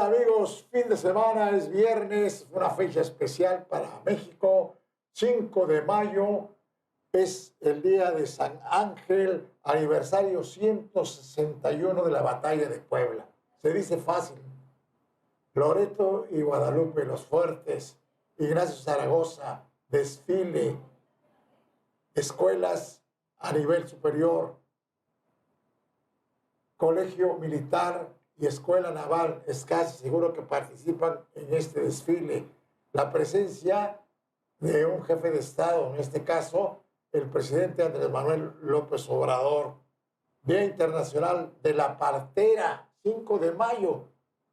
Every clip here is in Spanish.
amigos? Fin de semana, es viernes, una fecha especial para México. 5 de mayo es el día de San Ángel, aniversario 161 de la batalla de Puebla. Se dice fácil. Loreto y Guadalupe, los fuertes. Ignacio Zaragoza, desfile. Escuelas a nivel superior. Colegio militar y escuela naval, es casi seguro que participan en este desfile. La presencia de un jefe de Estado, en este caso, el presidente Andrés Manuel López Obrador. Día Internacional de la Partera, 5 de mayo.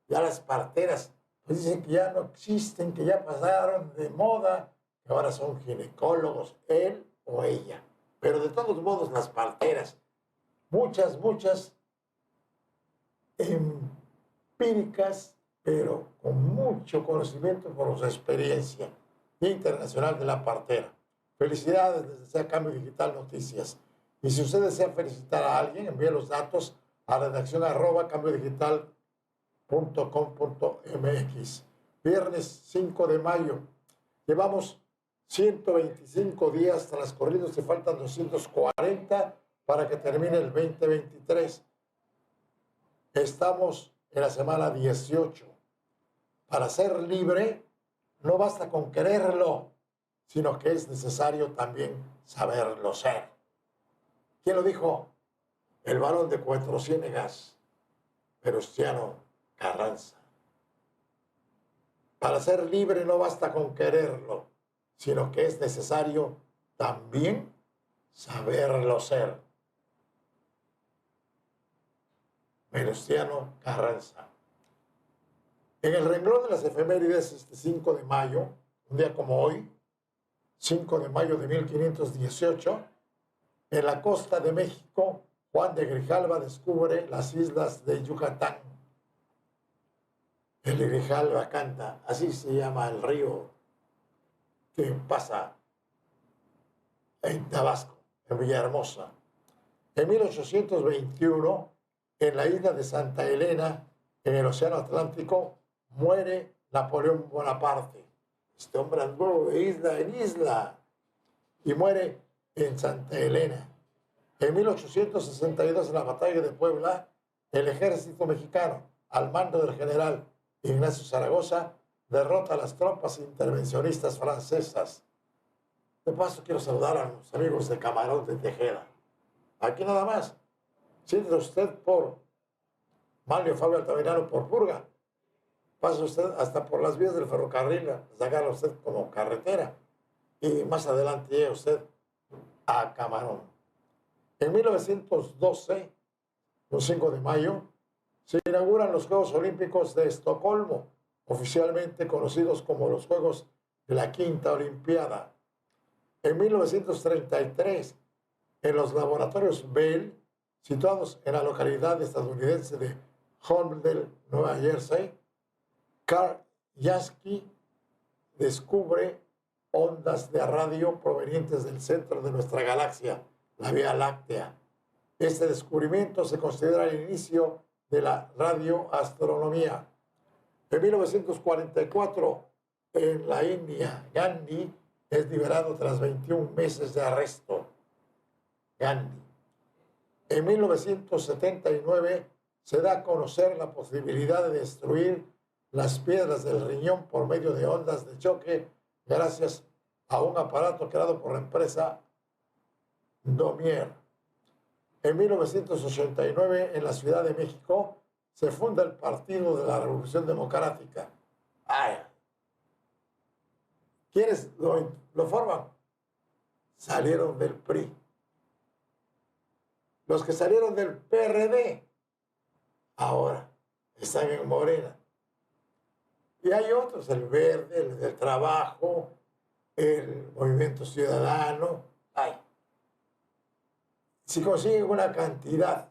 Ya las parteras, pues dicen que ya no existen, que ya pasaron de moda, que ahora son ginecólogos, él o ella. Pero de todos modos, las parteras, muchas empíricas, pero con mucho conocimiento por su experiencia. Día Internacional de la Partera. Felicidades desde Cambio Digital Noticias. Y si usted desea felicitar a alguien, envíe los datos a redacción@cambiodigital.com.mx. Viernes 5 de mayo. Llevamos 125 días transcurridos y faltan 240 para que termine el 2023. Estamos en la semana 18. Para ser libre, no basta con quererlo, sino que es necesario también saberlo ser. ¿Quién lo dijo? El varón de Cuatro Ciénegas, Venustiano Carranza. Para ser libre no basta con quererlo, sino que es necesario también saberlo ser. Venustiano Carranza. En el renglón de las efemérides, este 5 de mayo, un día como hoy, 5 de mayo de 1518, en la costa de México, Juan de Grijalva descubre las islas de Yucatán. El Grijalva canta, así se llama el río que pasa en Tabasco, en Villahermosa. En 1821, en la isla de Santa Elena, en el Océano Atlántico, muere Napoleón Bonaparte. Este hombre andó de isla en isla y muere en Santa Elena. En 1862, en la batalla de Puebla, el ejército mexicano, al mando del general Ignacio Zaragoza, derrota a las tropas intervencionistas francesas. De paso, quiero saludar a los amigos de Camarón de Tejeda. Aquí nada más. Siente usted por Manlio Fabio Altamirano por Purga. Pasa usted hasta por las vías del ferrocarril, sacarla usted como carretera. Y más adelante llega usted a Camarón. En 1912, el 5 de mayo, se inauguran los Juegos Olímpicos de Estocolmo, oficialmente conocidos como los Juegos de la Quinta Olimpiada. En 1933, en los laboratorios Bell, situados en la localidad estadounidense de Holmdel, Nueva Jersey, Carl Jansky descubre ondas de radio provenientes del centro de nuestra galaxia, la Vía Láctea. Este descubrimiento se considera el inicio de la radioastronomía. En 1944, en la India, Gandhi es liberado tras 21 meses de arresto. Gandhi. En 1979 se da a conocer la posibilidad de destruir las piedras del riñón por medio de ondas de choque gracias a un aparato creado por la empresa Domier. En 1989, en la Ciudad de México, se funda el Partido de la Revolución Democrática. ¡Ay! ¿Quiénes lo forman? Salieron del PRI. Los que salieron del PRD, ahora están en Morena. Y hay otros, el Verde, el del Trabajo, el Movimiento Ciudadano. Ay. Si consiguen una cantidad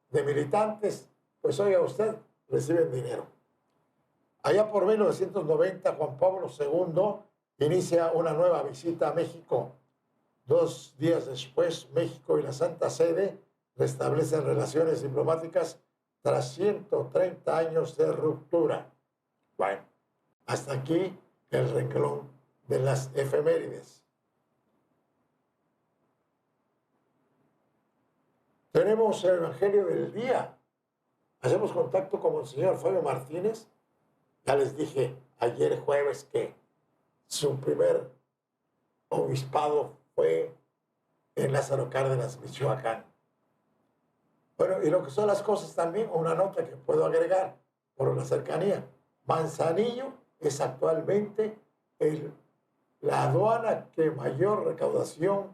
de militantes, pues oiga usted, reciben dinero. Allá por 1990, Juan Pablo II inicia una nueva visita a México. 2 días después, México y la Santa Sede restablecen relaciones diplomáticas tras 130 años de ruptura. Bueno, hasta aquí el renglón de las efemérides. Tenemos el Evangelio del día. Hacemos contacto con el señor Fabio Martínez. Ya les dije ayer jueves que su primer obispado fue en Lázaro Cárdenas, Michoacán. Bueno, y lo que son las cosas también, una nota que puedo agregar por la cercanía. Manzanillo es actualmente la aduana que mayor recaudación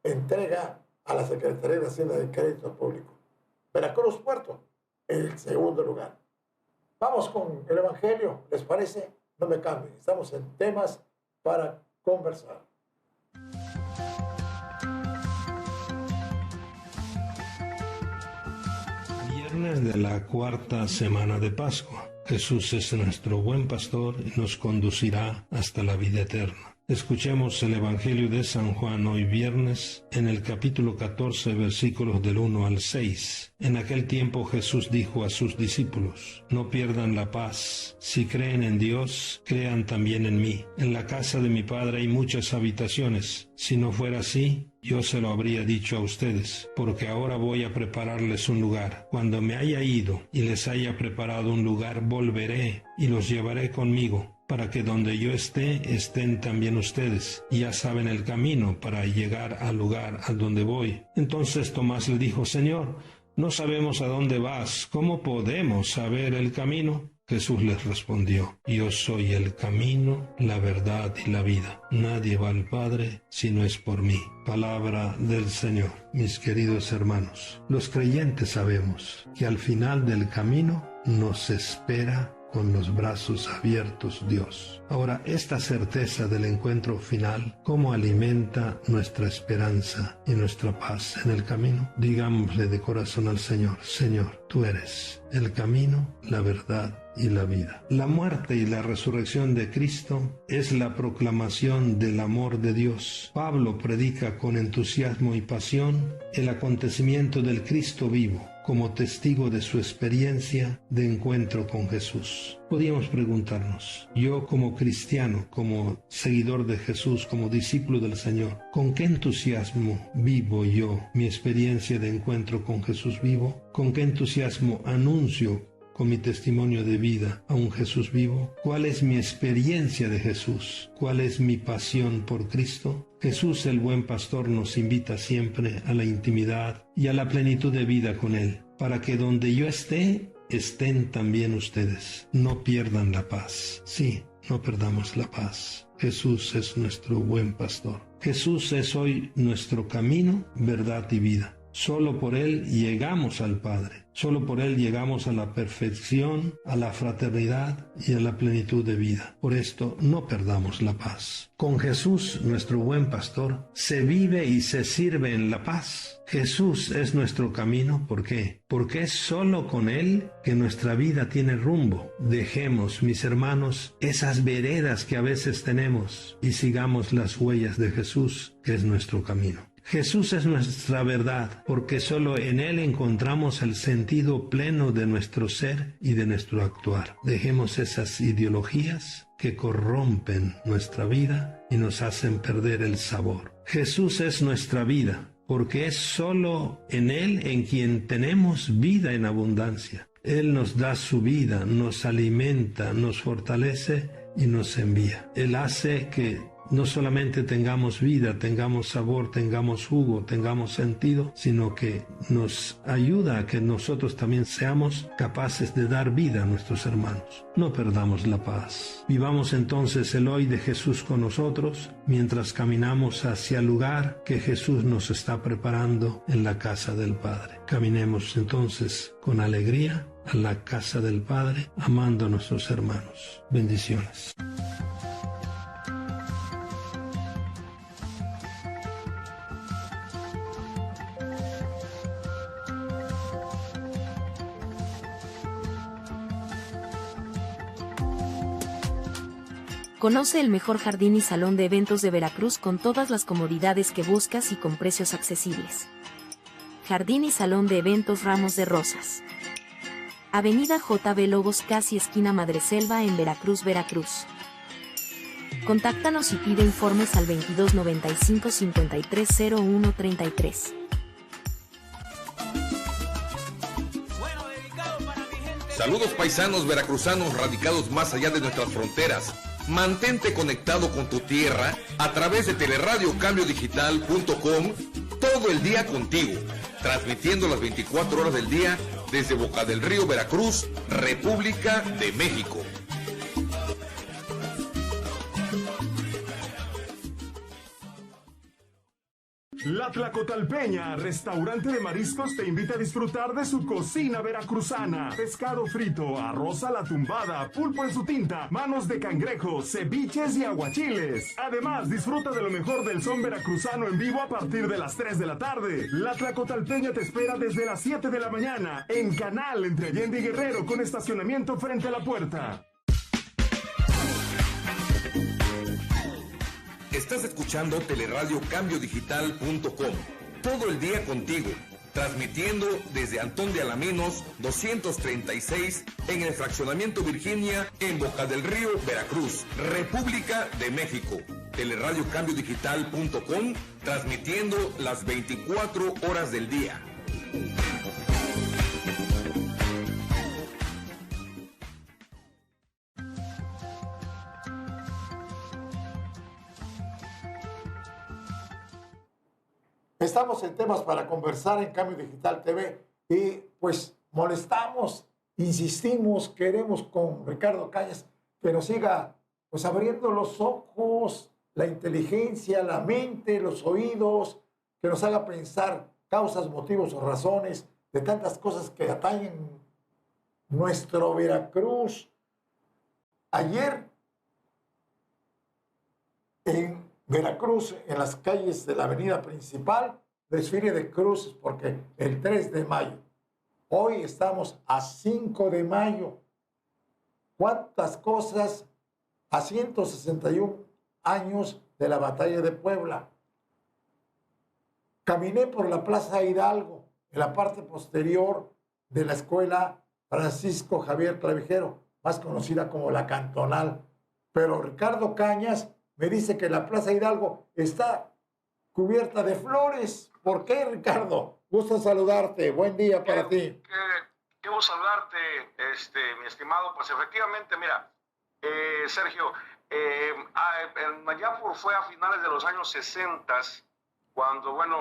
entrega a la Secretaría de Hacienda de Crédito Público. Veracruz Puerto, en el segundo lugar. Vamos con el Evangelio, ¿les parece? No me cambien, estamos en temas para conversar. Viernes de la cuarta semana de Pascua. Jesús es nuestro buen pastor y nos conducirá hasta la vida eterna. Escuchemos el Evangelio de San Juan hoy viernes, en el capítulo 14, versículos del 1 al 6. En aquel tiempo Jesús dijo a sus discípulos: No pierdan la paz. Si creen en Dios, crean también en mí. En la casa de mi Padre hay muchas habitaciones. Si no fuera así, yo se lo habría dicho a ustedes, porque ahora voy a prepararles un lugar. Cuando me haya ido y les haya preparado un lugar, volveré y los llevaré conmigo, para que donde yo esté, estén también ustedes. Y ya saben el camino para llegar al lugar a donde voy. Entonces Tomás le dijo: Señor, no sabemos a dónde vas. ¿Cómo podemos saber el camino? Jesús les respondió: Yo soy el camino, la verdad y la vida. Nadie va al Padre si no es por mí. Palabra del Señor. Mis queridos hermanos, los creyentes sabemos que al final del camino nos espera con los brazos abiertos Dios. Ahora, esta certeza del encuentro final, ¿cómo alimenta nuestra esperanza y nuestra paz en el camino? Digámosle de corazón al Señor: Señor, tú eres el camino, la verdad y la vida. La muerte y la resurrección de Cristo es la proclamación del amor de Dios. Pablo predica con entusiasmo y pasión el acontecimiento del Cristo vivo, como testigo de su experiencia de encuentro con Jesús. Podríamos preguntarnos, yo como cristiano, como seguidor de Jesús, como discípulo del Señor, ¿con qué entusiasmo vivo yo mi experiencia de encuentro con Jesús vivo? ¿Con qué entusiasmo anuncio con mi testimonio de vida a un Jesús vivo? ¿Cuál es mi experiencia de Jesús? ¿Cuál es mi pasión por Cristo? Jesús, el buen pastor, nos invita siempre a la intimidad y a la plenitud de vida con Él, para que donde yo esté, estén también ustedes. No pierdan la paz. Sí, no perdamos la paz. Jesús es nuestro buen pastor. Jesús es hoy nuestro camino, verdad y vida. Solo por Él llegamos al Padre. Solo por Él llegamos a la perfección, a la fraternidad y a la plenitud de vida. Por esto, no perdamos la paz. Con Jesús, nuestro buen pastor, se vive y se sirve en la paz. Jesús es nuestro camino. ¿Por qué? Porque es solo con Él que nuestra vida tiene rumbo. Dejemos, mis hermanos, esas veredas que a veces tenemos y sigamos las huellas de Jesús, que es nuestro camino. Jesús es nuestra verdad, porque solo en Él encontramos el sentido pleno de nuestro ser y de nuestro actuar. Dejemos esas ideologías que corrompen nuestra vida y nos hacen perder el sabor. Jesús es nuestra vida, porque es solo en Él en quien tenemos vida en abundancia. Él nos da su vida, nos alimenta, nos fortalece y nos envía. Él hace que no solamente tengamos vida, tengamos sabor, tengamos jugo, tengamos sentido, sino que nos ayuda a que nosotros también seamos capaces de dar vida a nuestros hermanos. No perdamos la paz. Vivamos entonces el hoy de Jesús con nosotros, mientras caminamos hacia el lugar que Jesús nos está preparando en la casa del Padre. Caminemos entonces con alegría a la casa del Padre, amando a nuestros hermanos. Bendiciones. Conoce el mejor jardín y salón de eventos de Veracruz con todas las comodidades que buscas y con precios accesibles. Jardín y salón de eventos Ramos de Rosas. Avenida JB Lobos casi esquina Madreselva en Veracruz, Veracruz. Contáctanos y pide informes al 2295 530133. Saludos paisanos veracruzanos radicados más allá de nuestras fronteras. Mantente conectado con tu tierra a través de teleradiocambiodigital.com todo el día contigo, transmitiendo las 24 horas del día desde Boca del Río, Veracruz, República de México. La Tlacotalpeña, restaurante de mariscos, te invita a disfrutar de su cocina veracruzana. Pescado frito, arroz a la tumbada, pulpo en su tinta, manos de cangrejo, ceviches y aguachiles. Además, disfruta de lo mejor del son veracruzano en vivo a partir de las 3 de la tarde. La Tlacotalpeña te espera desde las 7 de la mañana en Canal entre Allende y Guerrero con estacionamiento frente a la puerta. Estás escuchando teleradiocambiodigital.com. Todo el día contigo, transmitiendo desde Antón de Alaminos 236 en el fraccionamiento Virginia en Boca del Río, Veracruz, República de México. Teleradiocambiodigital.com, transmitiendo las 24 horas del día. Estamos en temas para conversar en Cambio Digital TV y pues molestamos, insistimos, queremos con Ricardo Cañas que nos siga pues abriendo los ojos, la inteligencia, la mente, los oídos, que nos haga pensar causas, motivos o razones de tantas cosas que atañen nuestro Veracruz. Ayer en Veracruz, en las calles de la avenida principal, desfile de cruces, porque el 3 de mayo, hoy estamos a 5 de mayo. ¿Cuántas cosas a 161 años de la batalla de Puebla? Caminé por la Plaza Hidalgo, en la parte posterior de la escuela Francisco Javier Clavijero, más conocida como la Cantonal. Pero Ricardo Cañas me dice que la Plaza Hidalgo está cubierta de flores. ¿Por qué, Ricardo? Gusto saludarte. Buen día para ti. Qué gusto saludarte, mi estimado. Pues efectivamente, mira, Sergio, allá fue a finales de los años 60, cuando, bueno,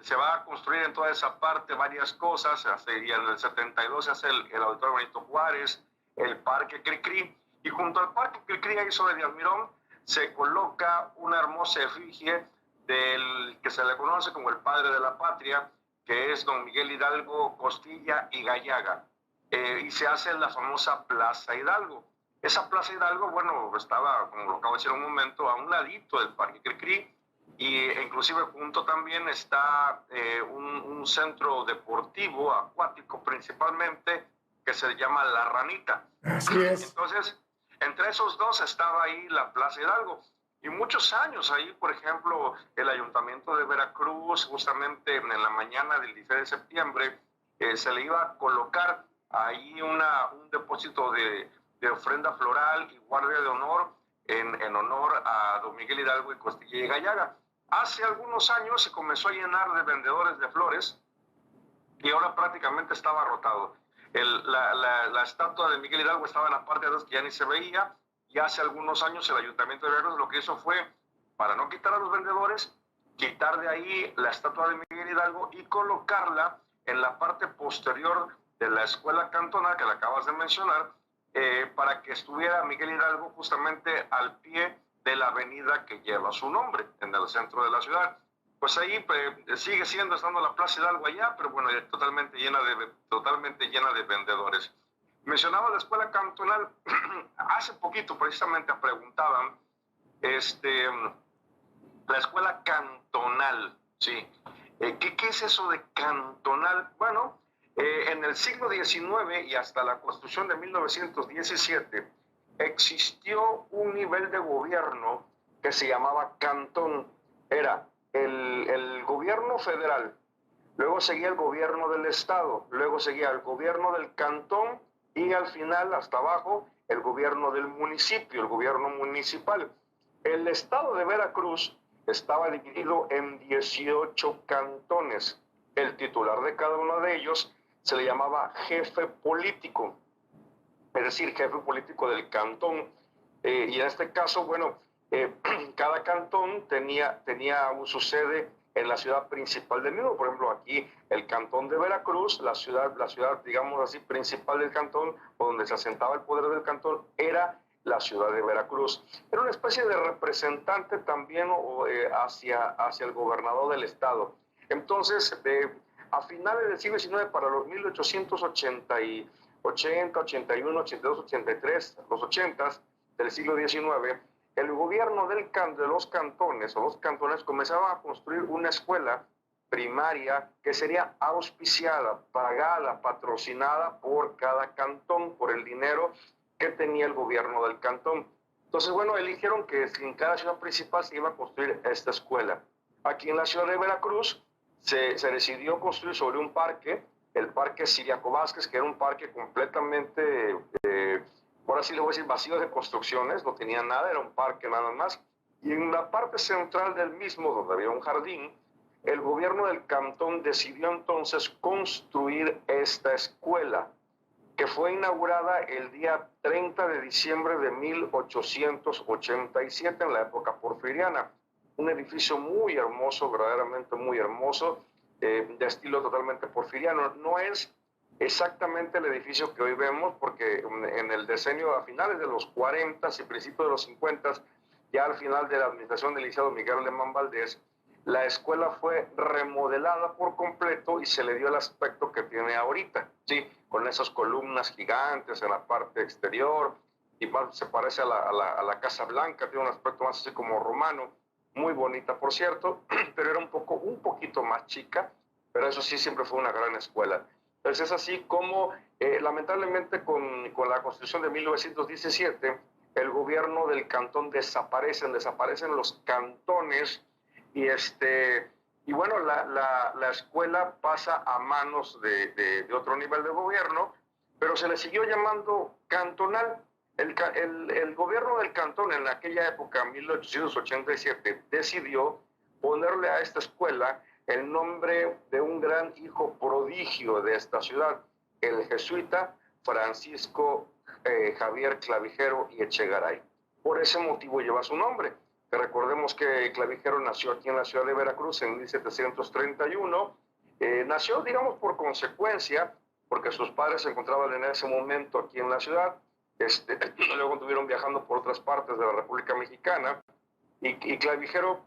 se va a construir en toda esa parte varias cosas, y en el 72 se hace el Auditorio Benito Juárez, el Parque Cricri, y junto al Parque Cricri, ahí sobre Almirón, se coloca una hermosa efigie del que se le conoce como el padre de la patria, que es don Miguel Hidalgo Costilla y Gallaga, y se hace en la famosa Plaza Hidalgo. Esa Plaza Hidalgo, bueno, estaba, como lo acabo de decir un momento, a un ladito del Parque Cricri, y inclusive junto también está un centro deportivo, acuático principalmente, que se llama La Ranita. Así es. Entonces, entre esos dos estaba ahí la Plaza Hidalgo. Y muchos años ahí, por ejemplo, el Ayuntamiento de Veracruz, justamente en la mañana del 16 de septiembre, se le iba a colocar ahí un depósito de ofrenda floral y guardia de honor en honor a don Miguel Hidalgo y Costilla y Gallaga. Hace algunos años se comenzó a llenar de vendedores de flores y ahora prácticamente estaba rotado. La estatua de Miguel Hidalgo estaba en la parte de atrás que ya ni se veía, y hace algunos años el Ayuntamiento de Veracruz lo que hizo fue, para no quitar a los vendedores, quitar de ahí la estatua de Miguel Hidalgo y colocarla en la parte posterior de la escuela cantonal que la acabas de mencionar, para que estuviera Miguel Hidalgo justamente al pie de la avenida que lleva su nombre, en el centro de la ciudad. Pues ahí sigue estando la Plaza Hidalgo allá, pero bueno, totalmente llena de vendedores. Mencionaba la escuela cantonal. Hace poquito precisamente preguntaban, la escuela cantonal, ¿sí? ¿Qué es eso de cantonal? Bueno, en el siglo XIX y hasta la Constitución de 1917 existió un nivel de gobierno que se llamaba cantón. Era el gobierno federal luego seguía el gobierno del estado, luego seguía el gobierno del cantón y al final, hasta abajo, el gobierno del municipio, el gobierno municipal. El estado de Veracruz estaba dividido en 18 cantones. El titular de cada uno de ellos se le llamaba jefe político, es decir, jefe político del cantón. Y en este caso, bueno, cada cantón tenía su sede en la ciudad principal del mismo. Por ejemplo, aquí el cantón de Veracruz, la ciudad, digamos así, principal del cantón, o donde se asentaba el poder del cantón, era la ciudad de Veracruz. Era una especie de representante también hacia el gobernador del estado. Entonces, a finales del siglo XIX, para los 1880, 81, 82, 83, los 80 del siglo XIX, el gobierno de los cantones comenzaban a construir una escuela primaria que sería auspiciada, pagada, patrocinada por cada cantón, por el dinero que tenía el gobierno del cantón. Entonces, bueno, eligieron que en cada ciudad principal se iba a construir esta escuela. Aquí en la ciudad de Veracruz se decidió construir sobre un parque, el Parque Ciriaco Vázquez, que era un parque completamente, por así le voy a decir, vacío de construcciones, no tenía nada, era un parque nada más. Y en la parte central del mismo, donde había un jardín, el gobierno del cantón decidió entonces construir esta escuela, que fue inaugurada el día 30 de diciembre de 1887, en la época porfiriana. Un edificio muy hermoso, verdaderamente muy hermoso, de estilo totalmente porfiriano. No es exactamente el edificio que hoy vemos, porque en el decenio, a finales de los 40 y principios de los 50, ya al final de la administración del licenciado Miguel Alemán Valdés, la escuela fue remodelada por completo y se le dio el aspecto que tiene ahorita, ¿sí? Con esas columnas gigantes en la parte exterior, y más se parece a la Casa Blanca, tiene un aspecto más así como romano, muy bonita por cierto, pero era un poquito más chica, pero eso sí siempre fue una gran escuela. Entonces es así como, lamentablemente con la Constitución de 1917, el gobierno del cantón desaparecen los cantones, y bueno, la escuela pasa a manos de otro nivel de gobierno, pero se le siguió llamando cantonal. El gobierno del cantón en aquella época, 1887, decidió ponerle a esta escuela el nombre de un gran hijo prodigio de esta ciudad, el jesuita Francisco Javier Clavijero y Echegaray. Por ese motivo lleva su nombre. Que recordemos que Clavijero nació aquí en la ciudad de Veracruz en 1731. Nació, digamos, por consecuencia, porque sus padres se encontraban en ese momento aquí en la ciudad. Luego estuvieron viajando por otras partes de la República Mexicana. Y Clavijero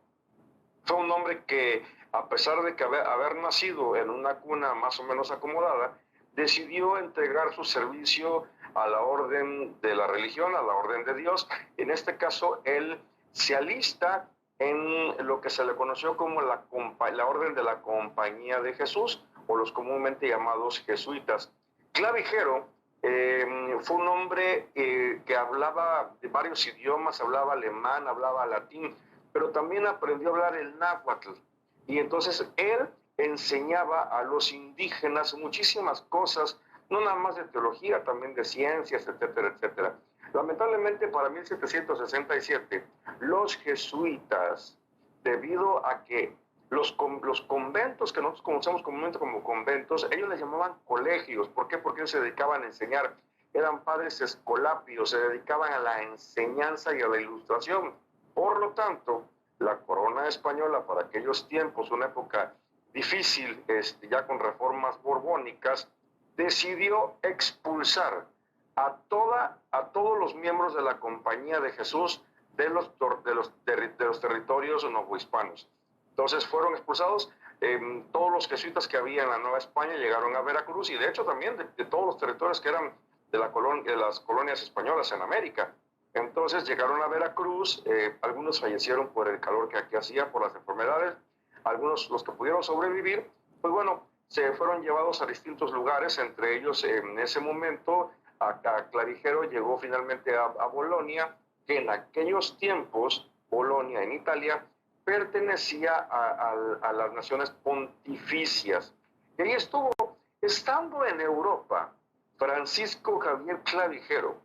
fue un hombre que, a pesar de que haber nacido en una cuna más o menos acomodada, decidió entregar su servicio a la orden de la religión, a la orden de Dios. En este caso, él se alista en lo que se le conoció como la Orden de la Compañía de Jesús, o los comúnmente llamados jesuitas. Clavijero fue un hombre que hablaba de varios idiomas, hablaba alemán, hablaba latín, pero también aprendió a hablar el náhuatl. Y entonces él enseñaba a los indígenas muchísimas cosas, no nada más de teología, también de ciencias, etcétera, etcétera. Lamentablemente para 1767, los jesuitas, debido a que los conventos que nosotros conocemos comúnmente como conventos, ellos les llamaban colegios. ¿Por qué? Porque ellos se dedicaban a enseñar. Eran padres escolapios, se dedicaban a la enseñanza y a la ilustración. Por lo tanto, la corona española para aquellos tiempos, una época difícil, ya con reformas borbónicas, decidió expulsar a todos los miembros de la Compañía de Jesús de los territorios novohispanos. Entonces fueron expulsados todos los jesuitas que había en la Nueva España, llegaron a Veracruz, y de hecho también de todos los territorios que eran de las colonias españolas en América. Entonces llegaron a Veracruz, algunos fallecieron por el calor que aquí hacía, por las enfermedades, algunos, los que pudieron sobrevivir, pues bueno, se fueron llevados a distintos lugares, entre ellos en ese momento a Clavijero llegó finalmente a Bolonia, que en aquellos tiempos, Bolonia en Italia, pertenecía a las naciones pontificias. Y ahí estuvo. Estando en Europa, Francisco Javier Clavijero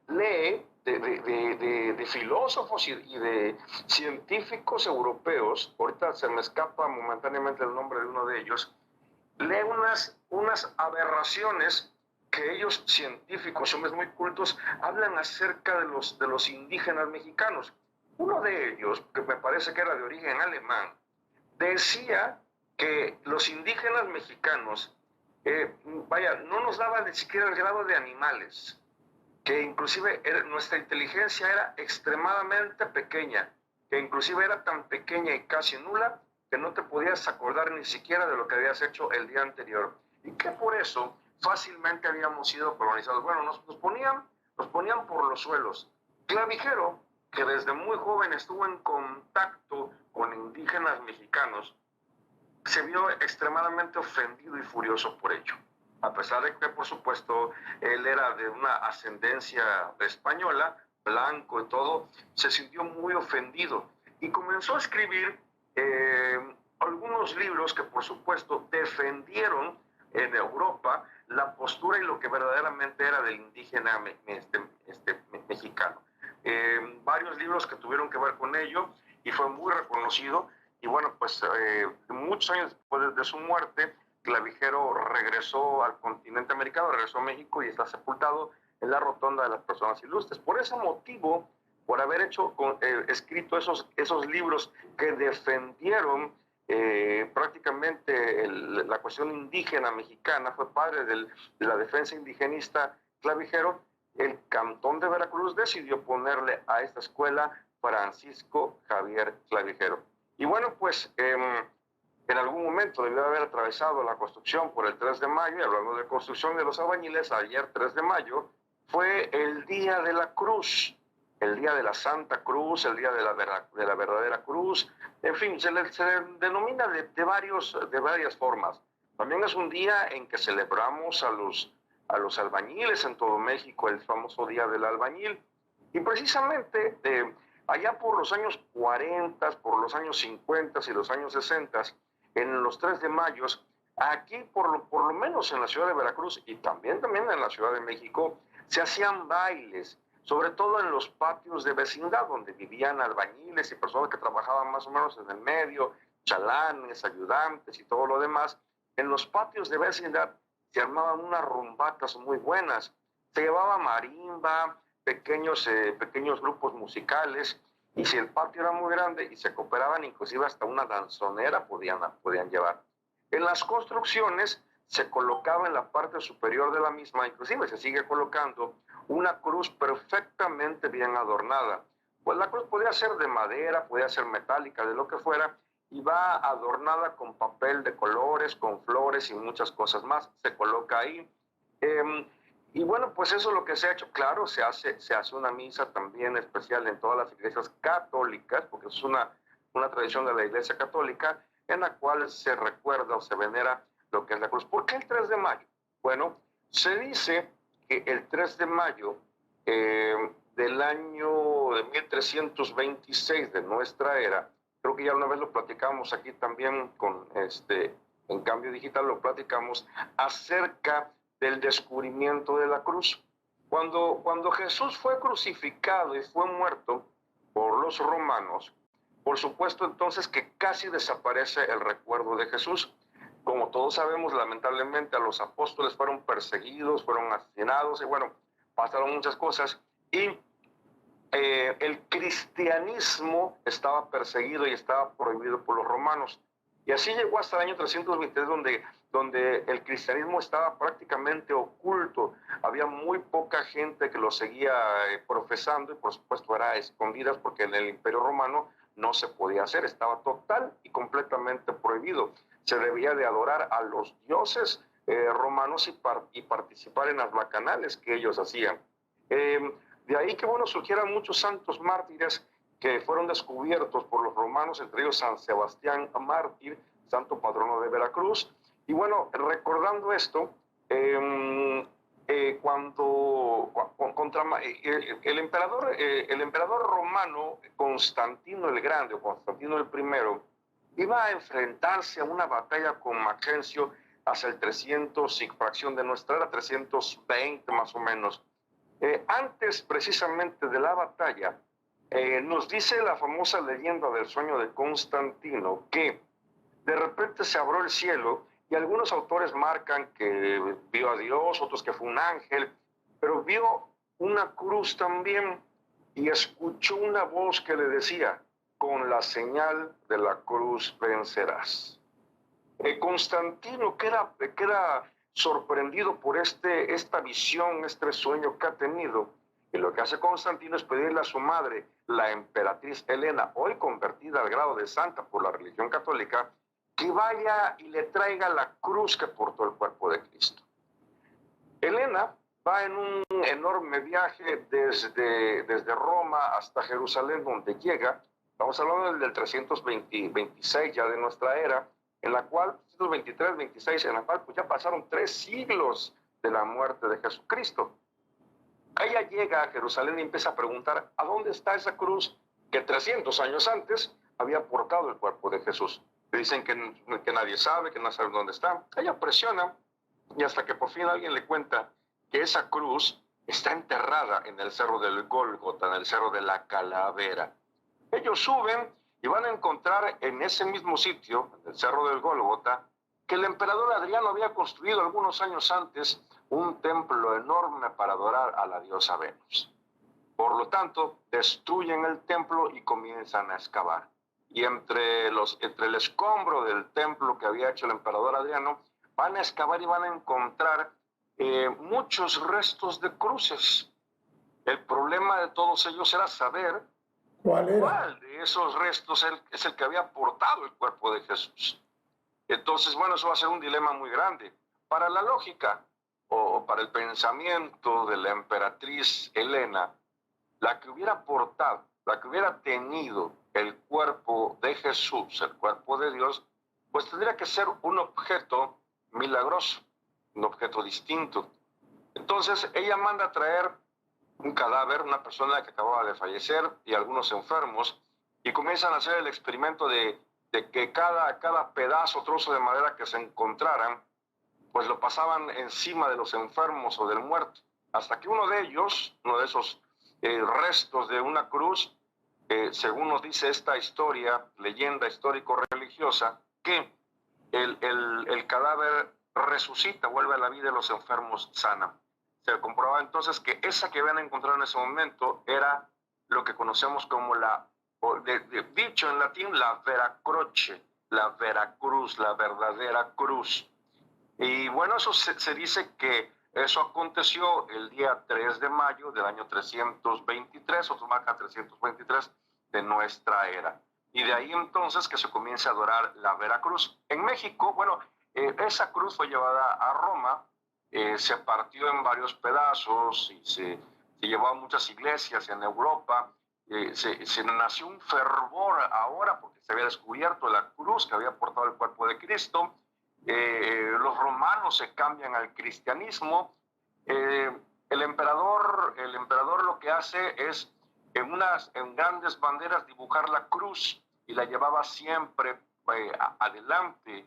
lee de filósofos y de científicos europeos, ahorita se me escapa momentáneamente el nombre de uno de ellos, lee unas aberraciones que ellos, científicos, hombres muy cultos, hablan acerca de los indígenas mexicanos. Uno de ellos, que me parece que era de origen alemán, decía que los indígenas mexicanos, no nos daban ni siquiera el grado de animales, que inclusive nuestra inteligencia era extremadamente pequeña, que inclusive era tan pequeña y casi nula que no te podías acordar ni siquiera de lo que habías hecho el día anterior, y que por eso fácilmente habíamos sido colonizados. Bueno, nos ponían por los suelos. Clavijero, que desde muy joven estuvo en contacto con indígenas mexicanos, se vio extremadamente ofendido y furioso por ello. A pesar de que, por supuesto, él era de una ascendencia española, blanco y todo, se sintió muy ofendido y comenzó a escribir algunos libros que, por supuesto, defendieron en Europa la postura y lo que verdaderamente era del indígena mexicano. Varios libros que tuvieron que ver con ello y fue muy reconocido. Y bueno, pues muchos años después de su muerte, Clavijero regresó al continente americano, regresó a México y está sepultado en la Rotonda de las Personas Ilustres. Por ese motivo, por haber escrito esos libros que defendieron prácticamente la cuestión indígena mexicana, fue padre de la defensa indigenista Clavijero, el Cantón de Veracruz decidió ponerle a esta escuela Francisco Javier Clavijero. Y bueno, pues en algún momento debió haber atravesado la construcción por el 3 de mayo, y hablando de construcción de los albañiles, ayer 3 de mayo fue el Día de la Cruz, el Día de la Santa Cruz, el Día de la Verdadera Cruz, en fin, se le denomina de varias formas. También es un día en que celebramos a los albañiles en todo México, el famoso Día del Albañil, y precisamente allá por los años 40, por los años 50 y los años 60, en los 3 de mayo, aquí por lo menos en la ciudad de Veracruz y también en la Ciudad de México, se hacían bailes, sobre todo en los patios de vecindad, donde vivían albañiles y personas que trabajaban más o menos en el medio, chalanes, ayudantes y todo lo demás. En los patios de vecindad se armaban unas rumbatas muy buenas, se llevaba marimba, pequeños grupos musicales, y si el patio era muy grande y se cooperaban, inclusive hasta una danzonera podían llevar. En las construcciones se colocaba en la parte superior de la misma, inclusive se sigue colocando, una cruz perfectamente bien adornada. Pues la cruz podía ser de madera, podía ser metálica, de lo que fuera, y va adornada con papel de colores, con flores y muchas cosas más. Se coloca ahí. Y bueno, pues eso es lo que se ha hecho. Claro, se hace una misa también especial en todas las iglesias católicas, porque es una tradición de la Iglesia Católica, en la cual se recuerda o se venera lo que es la cruz. ¿Por qué el 3 de mayo? Bueno, se dice que el 3 de mayo del año de 1326 de nuestra era, creo que ya una vez lo platicamos aquí también en Cambio Digital, lo platicamos acerca del descubrimiento de la cruz. Cuando Jesús fue crucificado y fue muerto por los romanos, por supuesto entonces que casi desaparece el recuerdo de Jesús. Como todos sabemos, lamentablemente a los apóstoles fueron perseguidos, fueron asesinados y bueno, pasaron muchas cosas y el cristianismo estaba perseguido y estaba prohibido por los romanos. Y así llegó hasta el año 323, donde el cristianismo estaba prácticamente oculto. Había muy poca gente que lo seguía profesando y por supuesto era a escondidas porque en el Imperio Romano no se podía hacer, estaba total y completamente prohibido. Se debía de adorar a los dioses romanos y participar en las bacanales que ellos hacían. De ahí que bueno, surgieran muchos santos mártires que fueron descubiertos por los romanos, entre ellos San Sebastián mártir, santo patrono de Veracruz. Y bueno, recordando esto, el emperador romano Constantino el Grande, o Constantino el Primero, iba a enfrentarse a una batalla con Maxencio hacia el 300 y fracción de nuestra era, 320 más o menos. Antes precisamente de la batalla, nos dice la famosa leyenda del sueño de Constantino que de repente se abrió el cielo y algunos autores marcan que vio a Dios, otros que fue un ángel, pero vio una cruz también y escuchó una voz que le decía: con la señal de la cruz vencerás. Constantino queda sorprendido por esta visión, este sueño que ha tenido. Y lo que hace Constantino es pedirle a su madre, la emperatriz Helena, hoy convertida al grado de santa por la religión católica, que vaya y le traiga la cruz que portó el cuerpo de Cristo. Helena va en un enorme viaje desde Roma hasta Jerusalén, donde llega. Estamos hablando del 326 ya de nuestra era, en la cual, 323, 26, en la cual pues ya pasaron 3 siglos de la muerte de Jesucristo. Ella llega a Jerusalén y empieza a preguntar: ¿a dónde está esa cruz que 300 años antes había portado el cuerpo de Jesús? Le dicen que nadie sabe, que no sabe dónde está. Ella presiona y hasta que por fin alguien le cuenta que esa cruz está enterrada en el cerro del Gólgota, en el cerro de la Calavera. Ellos suben y van a encontrar en ese mismo sitio, en el cerro del Gólgota, que el emperador Adriano había construido algunos años antes un templo enorme para adorar a la diosa Venus. Por lo tanto, destruyen el templo y comienzan a excavar. Y entre el escombro del templo que había hecho el emperador Adriano, van a excavar y van a encontrar muchos restos de cruces. El problema de todos ellos era saber cuál de esos restos es el que había portado el cuerpo de Jesús. Entonces, bueno, eso va a ser un dilema muy grande. Para la lógica o para el pensamiento de la emperatriz Helena, la que hubiera portado, la que hubiera tenido el cuerpo de Jesús, el cuerpo de Dios, pues tendría que ser un objeto milagroso, un objeto distinto. Entonces ella manda a traer un cadáver, una persona que acababa de fallecer y algunos enfermos, y comienzan a hacer el experimento de que cada pedazo, trozo de madera que se encontraran, pues lo pasaban encima de los enfermos o del muerto, hasta que uno de ellos, uno de esos restos de una cruz, según nos dice esta historia, leyenda histórico-religiosa, que el cadáver resucita, vuelve a la vida y los enfermos sanan. Se comprobaba entonces que esa que habían encontrado en ese momento era lo que conocemos como dicho en latín, la vera croce, la vera cruz, la verdadera cruz. Y bueno, eso se dice que eso aconteció el día 3 de mayo del año 323, otros marcan 323 de nuestra era. Y de ahí entonces que se comienza a adorar la Vera Cruz. En México, bueno, esa cruz fue llevada a Roma, se partió en varios pedazos y se llevó a muchas iglesias en Europa. Se nació un fervor ahora porque se había descubierto la cruz que había portado el cuerpo de Cristo. Los romanos se cambian al cristianismo. El emperador lo que hace es en grandes banderas dibujar la cruz y la llevaba siempre adelante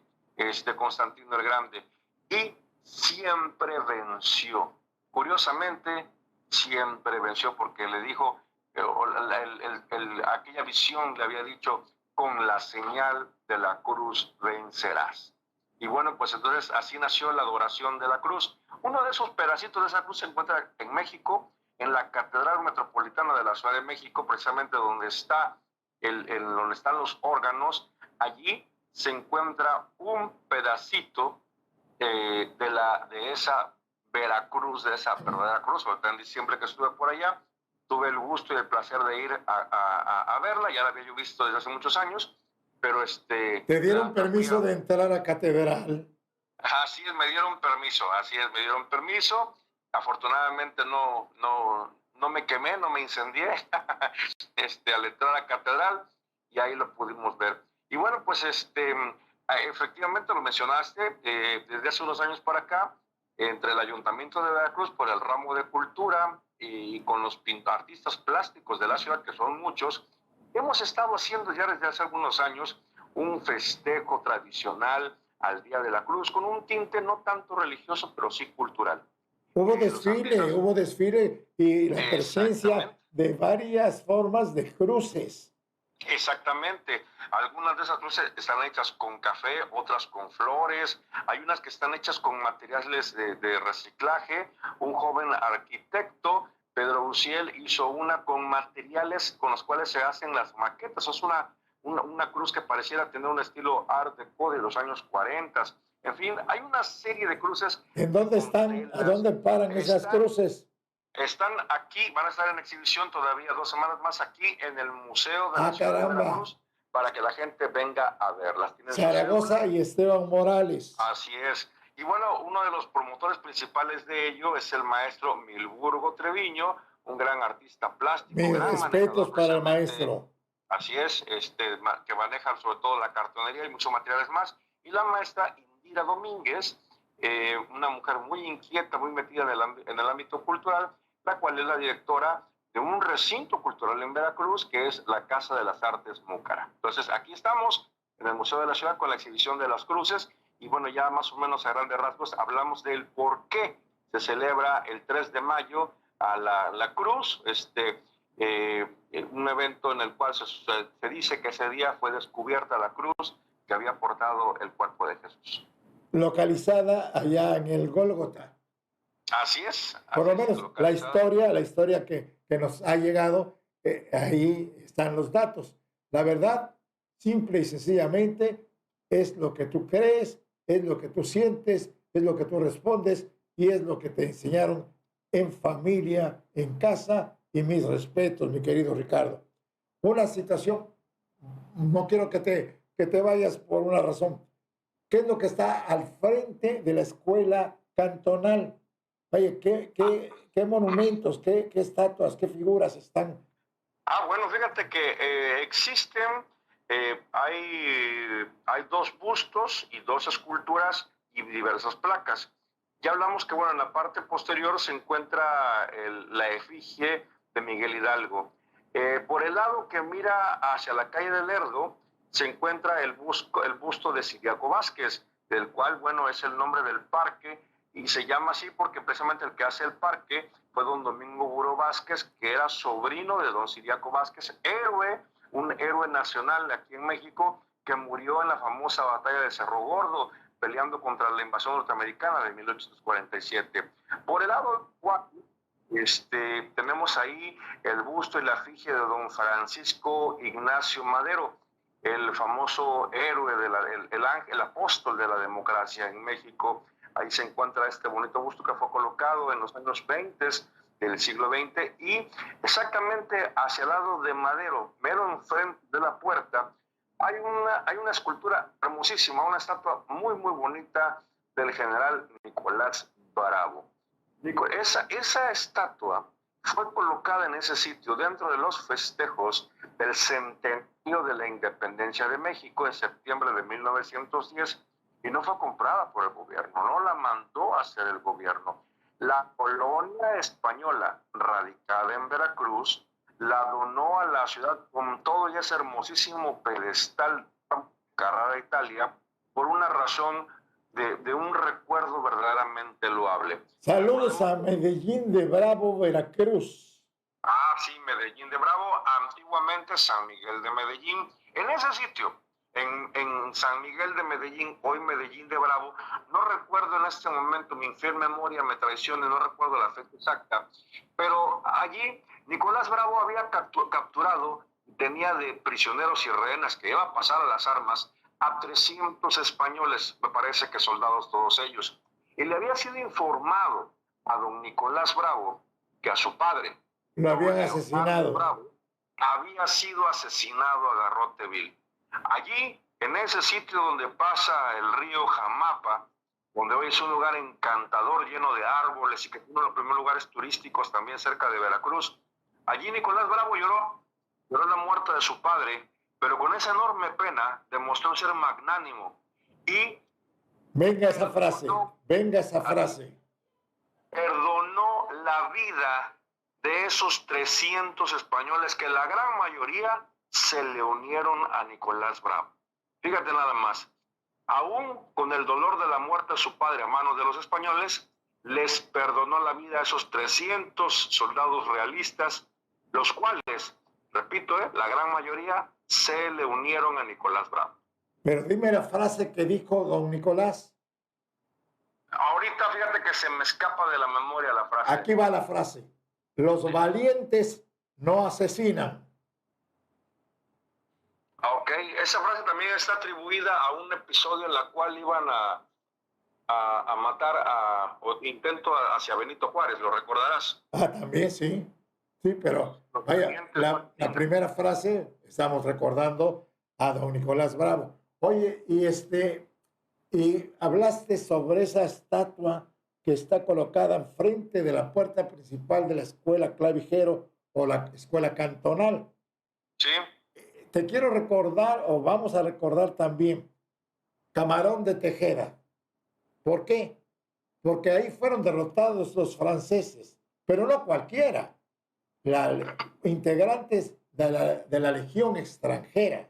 Constantino el Grande, y siempre venció. Curiosamente, siempre venció porque le dijo, aquella visión le había dicho: con la señal de la cruz vencerás. Y bueno, pues entonces así nació la adoración de la cruz. Uno de esos pedacitos de esa cruz se encuentra en México, en la Catedral Metropolitana de la Ciudad de México, precisamente donde están los órganos. Allí se encuentra un pedacito de esa Veracruz, de esa verdadera cruz. En diciembre que estuve por allá, tuve el gusto y el placer de ir a verla. Ya la había yo visto desde hace muchos años, pero ¿Te dieron permiso de entrar a la catedral? Así es, me dieron permiso. Afortunadamente no me quemé, no me incendié al entrar a la catedral, y ahí lo pudimos ver. Y bueno, pues efectivamente lo mencionaste, desde hace unos años para acá, entre el Ayuntamiento de Veracruz, por el ramo de cultura y con los artistas plásticos de la ciudad, que son muchos, hemos estado haciendo ya desde hace algunos años un festejo tradicional al Día de la Cruz, con un tinte no tanto religioso, pero sí cultural. Hubo Los artistas- hubo desfile y la presencia Exactamente. de varias formas de cruces. Exactamente. Algunas de esas cruces están hechas con café, otras con flores. Hay unas que están hechas con materiales de reciclaje. Un joven arquitecto, Pedro Uciel, hizo una con materiales con los cuales se hacen las maquetas. Es una cruz que pareciera tener un estilo art deco de los años 40. En fin, hay una serie de cruces. ¿En dónde con están? ¿A telas. dónde paran esas cruces? Están aquí, van a estar en exhibición todavía 2 semanas más aquí en el Museo de la Ciudad de Caramba. Veracruz para que la gente venga a verlas. Tienen su Zaragoza cédula. y Esteban Morales. Así es. Y bueno, uno de los promotores principales de ello es el maestro Milburgo Treviño, un gran artista plástico, Mis gran respetos manejador para el precisamente. maestro. Así es, que maneja sobre todo la cartonería y muchos materiales más. Y la maestra Indira Domínguez, una mujer muy inquieta, muy metida en el ámbito cultural, la cual es la directora de un recinto cultural en Veracruz, que es la Casa de las Artes Múcara. Entonces, aquí estamos en el Museo de la Ciudad con la exhibición de las cruces, y bueno, ya más o menos a grandes rasgos hablamos del por qué se celebra el 3 de mayo a la cruz, un evento en el cual se dice que ese día fue descubierta la cruz que había portado el cuerpo de Jesús. Localizada allá en el Gólgota. Así es. Por lo así es, menos localizada. la historia que nos ha llegado, ahí están los datos. La verdad, simple y sencillamente, es lo que tú crees, es lo que tú sientes, es lo que tú respondes y es lo que te enseñaron en familia, en casa, y mis respetos, mi querido Ricardo. Una situación, no quiero que te vayas por una razón. ¿Qué es lo que está al frente de la escuela cantonal? Oye, ¿qué monumentos, qué estatuas, qué figuras están? Bueno, fíjate que existen, hay 2 bustos y 2 esculturas y diversas placas. Ya hablamos que, bueno, en la parte posterior se encuentra la efigie de Miguel Hidalgo. Por el lado que mira hacia la calle del Lerdo, se encuentra el busto de Ciriaco Vázquez, del cual, bueno, es el nombre del parque, y se llama así porque precisamente el que hace el parque fue don Domingo Buró Vázquez, que era sobrino de don Ciriaco Vázquez, un héroe nacional aquí en México, que murió en la famosa batalla de Cerro Gordo, peleando contra la invasión norteamericana de 1847. Por el lado tenemos ahí el busto y la efigie de don Francisco Ignacio Madero, el famoso héroe, el apóstol de la democracia en México. Ahí se encuentra este bonito busto que fue colocado en los años 20 del siglo XX, y exactamente hacia el lado de Madero, mero enfrente de la puerta, hay una escultura hermosísima, una estatua muy, muy bonita del general Nicolás Bravo. Esa estatua fue colocada en ese sitio dentro de los festejos del centenario de la independencia de México en septiembre de 1910, y no fue comprada por el gobierno, no la mandó a hacer el gobierno. La colonia española radicada en Veracruz la donó a la ciudad con todo y ese hermosísimo pedestal Carrara Italia por una razón de un recuerdo verdaderamente loable. Saludos a Medellín de Bravo, Veracruz. Sí, Medellín de Bravo, antiguamente San Miguel de Medellín. En ese sitio, en San Miguel de Medellín, hoy Medellín de Bravo, no recuerdo en este momento, mi infiel memoria me traiciona, no recuerdo la fecha exacta, pero allí Nicolás Bravo había capturado, tenía de prisioneros y rehenes que iba a pasar a las armas a 300 españoles, me parece que soldados todos ellos, y le había sido informado a don Nicolás Bravo que a su padre, lo habían asesinado. Bravo, había sido asesinado a garrote vil. Allí, en ese sitio donde pasa el río Jamapa, donde hoy es un lugar encantador, lleno de árboles y que tiene uno de los primeros lugares turísticos también cerca de Veracruz, allí Nicolás Bravo lloró la muerte de su padre, pero con esa enorme pena demostró ser magnánimo y... Venga esa frase. Perdonó la vida de esos 300 españoles que la gran mayoría se le unieron a Nicolás Bravo. Fíjate nada más. Aún con el dolor de la muerte de su padre a manos de los españoles, les perdonó la vida a esos 300 soldados realistas, los cuales, repito, la gran mayoría se le unieron a Nicolás Bravo. Pero dime la frase que dijo don Nicolás. Ahorita fíjate que se me escapa de la memoria la frase. Aquí va la frase. Los valientes no asesinan. Ok, esa frase también está atribuida a un episodio en la cual iban a matar o intento hacia Benito Juárez, ¿lo recordarás? Ah, también sí. Sí, pero vaya, la primera frase estamos recordando a don Nicolás Bravo. Oye, y hablaste sobre esa estatua que está colocada enfrente de la puerta principal de la escuela Clavijero o la escuela cantonal. Sí. Te quiero recordar, o vamos a recordar también, Camarón de Tejeda. ¿Por qué? Porque ahí fueron derrotados los franceses, pero no cualquiera, integrantes de la Legión extranjera.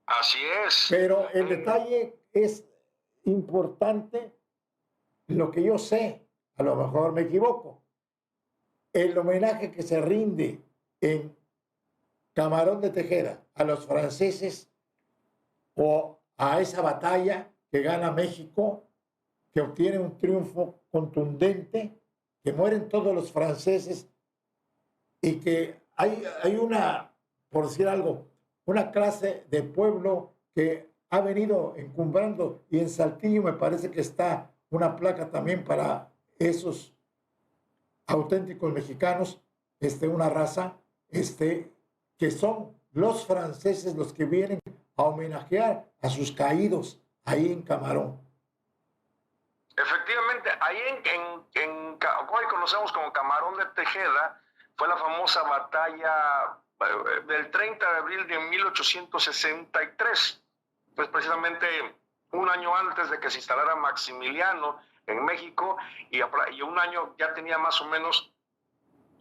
Así es. Pero el detalle es importante, lo que yo sé, a lo mejor me equivoco, el homenaje que se rinde en Camarón de Tejeda a los franceses o a esa batalla que gana México, que obtiene un triunfo contundente, que mueren todos los franceses y que hay una, por decir algo, una clase de pueblo que ha venido encumbrando, y en Saltillo me parece que está una placa también para esos auténticos mexicanos, una raza, que son los franceses los que vienen a homenajear a sus caídos ahí en Camarón. Efectivamente, ahí hoy conocemos como Camarón de Tejeda, fue la famosa batalla del 30 de abril de 1863, pues precisamente un año antes de que se instalara Maximiliano en México, y un año ya tenía más o menos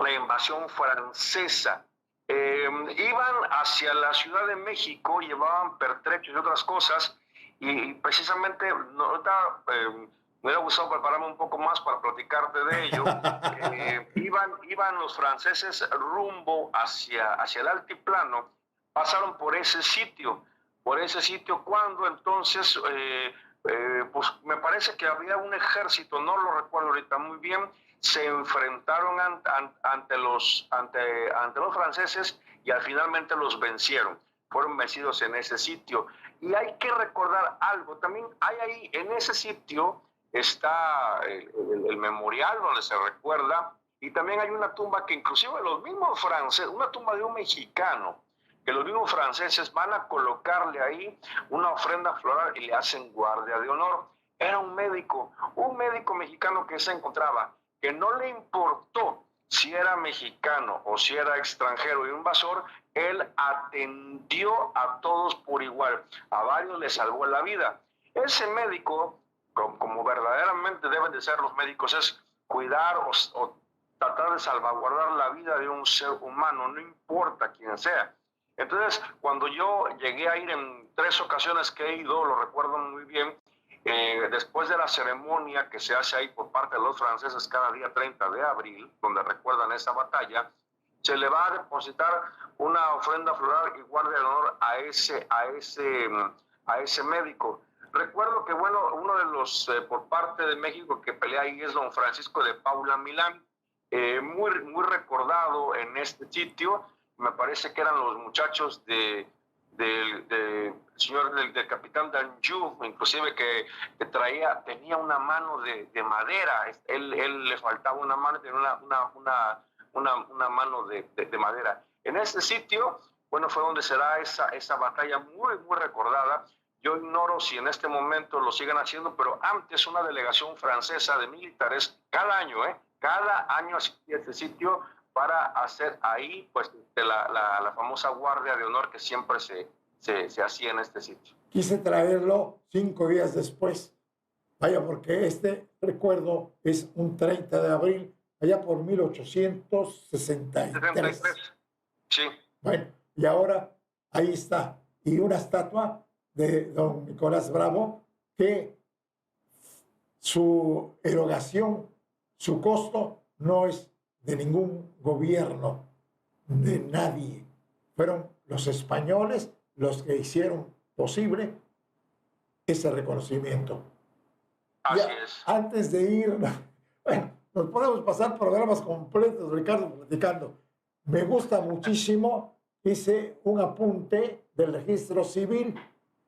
la invasión francesa. Iban hacia la Ciudad de México, llevaban pertrechos y otras cosas, y precisamente me hubiera gustado prepararme un poco más para platicarte de ello. Iban los franceses rumbo hacia el altiplano, pasaron por ese sitio cuando entonces, pues me parece que había un ejército, no lo recuerdo ahorita muy bien, se enfrentaron ante los franceses y finalmente los vencieron, fueron vencidos en ese sitio. Y hay que recordar algo, también hay ahí, en ese sitio está el memorial donde se recuerda, y también hay una tumba que inclusive los mismos franceses, una tumba de un mexicano, que los mismos franceses van a colocarle ahí una ofrenda floral y le hacen guardia de honor. Era un médico mexicano que se encontraba, que no le importó si era mexicano o si era extranjero y invasor, él atendió a todos por igual, a varios le salvó la vida. Ese médico, como verdaderamente deben de ser los médicos, es cuidar o tratar de salvaguardar la vida de un ser humano, no importa quién sea. Entonces, cuando yo llegué a ir en 3 ocasiones que he ido, lo recuerdo muy bien, después de la ceremonia que se hace ahí por parte de los franceses cada día 30 de abril, donde recuerdan esa batalla, se le va a depositar una ofrenda floral y guardia de honor a ese médico. Recuerdo que, bueno, uno de los por parte de México que pelea ahí es don Francisco de Paula Milán, muy recordado en este sitio. Me parece que eran los muchachos del capitán Danjou, inclusive que tenía una mano de madera. Él le faltaba una mano, tenía una mano de madera. En este sitio, bueno, fue donde será esa batalla muy recordada. Yo ignoro si en este momento lo sigan haciendo, pero antes una delegación francesa de militares cada año asistía a este sitio para hacer ahí pues la famosa guardia de honor que siempre se hacía en este sitio. Quise traerlo 5 días después. Vaya, porque este recuerdo es un 30 de abril, allá por 1863. Sí. Bueno, y ahora ahí está. Y una estatua de don Nicolás Bravo que su erogación, su costo, no es de ningún gobierno, de nadie. Fueron los españoles los que hicieron posible ese reconocimiento. Así Ya, es. antes de ir, bueno, nos podemos pasar programas completos, Ricardo, platicando. Me gusta muchísimo, hice un apunte del registro civil.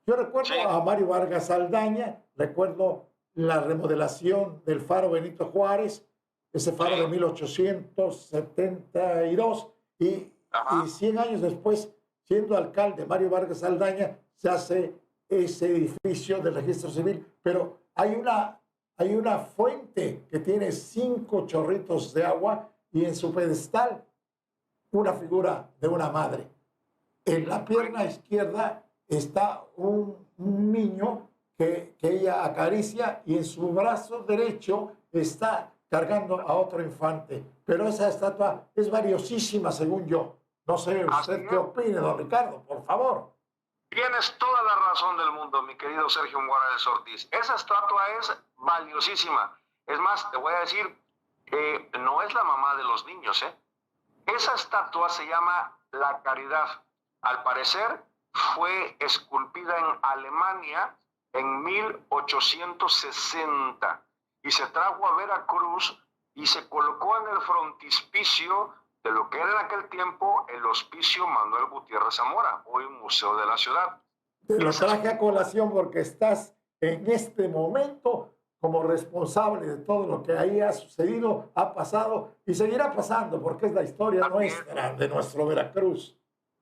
Yo recuerdo Sí. a Mario Vargas Saldaña, recuerdo la remodelación del faro Benito Juárez, ese faro Sí. de 1872, y Ajá. 100 años después, siendo alcalde Mario Vargas Saldaña, se hace ese edificio del registro civil, pero hay una fuente que tiene 5 chorritos de agua y en su pedestal una figura de una madre. En la pierna izquierda está un niño que ella acaricia y en su brazo derecho está cargando a otro infante. Pero esa estatua es valiosísima, según yo. No sé usted qué opina, don Ricardo, por favor. Tienes toda la razón del mundo, mi querido Sergio Morales Ortiz. Esa estatua es valiosísima. Es más, te voy a decir, no es la mamá de los niños, ¿eh? Esa estatua se llama La Caridad. Al parecer, fue esculpida en Alemania en 1860 y se trajo a Veracruz y se colocó en el frontispicio de lo que era en aquel tiempo el Hospicio Manuel Gutiérrez Zamora, hoy Museo de la Ciudad. Te lo Esa traje a colación porque estás en este momento como responsable de todo lo que ahí ha sucedido, ha pasado y seguirá pasando porque es la historia nuestra, de nuestro Veracruz.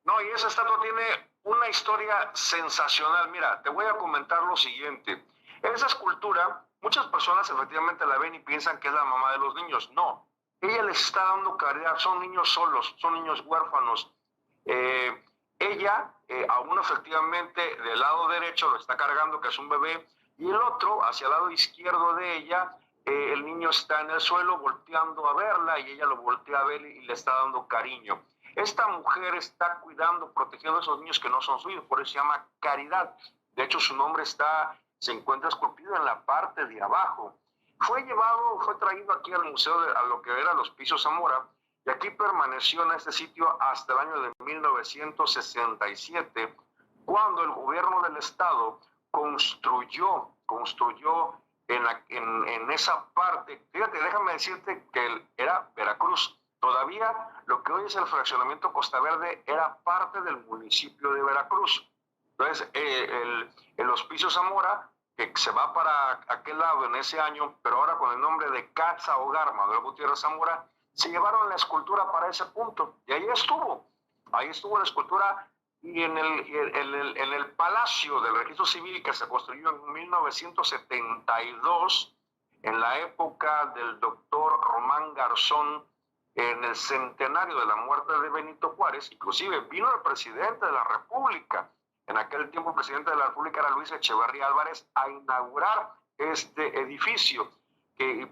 No, y esa estatua tiene una historia sensacional. Mira, te voy a comentar lo siguiente. Esa escultura, muchas personas efectivamente la ven y piensan que es la mamá de los niños. No, ella les está dando caridad, son niños solos, son niños huérfanos. Ella, a uno efectivamente del lado derecho lo está cargando, que es un bebé, y el otro, hacia el lado izquierdo de ella, el niño está en el suelo volteando a verla y ella lo voltea a ver y le está dando cariño. Esta mujer está cuidando, protegiendo a esos niños que no son suyos, por eso se llama Caridad. De hecho, su nombre se encuentra esculpido en la parte de abajo. Fue traído aquí al museo, a lo que era el Hospicio Zamora, y aquí permaneció en este sitio hasta el año de 1967, cuando el gobierno del estado construyó en esa parte. Fíjate, déjame decirte que era Veracruz. Todavía lo que hoy es el fraccionamiento Costa Verde era parte del municipio de Veracruz. Entonces, el Hospicio Zamora, que se va para aquel lado en ese año, pero ahora con el nombre de Casa Hogar Manuel Gutiérrez Zamora, se llevaron la escultura para ese punto. Y ahí estuvo la escultura. Y en el Palacio del Registro Civil, que se construyó en 1972, en la época del doctor Román Garzón, en el centenario de la muerte de Benito Juárez, inclusive vino el presidente de la República, en aquel tiempo el presidente de la República era Luis Echeverría Álvarez, a inaugurar este edificio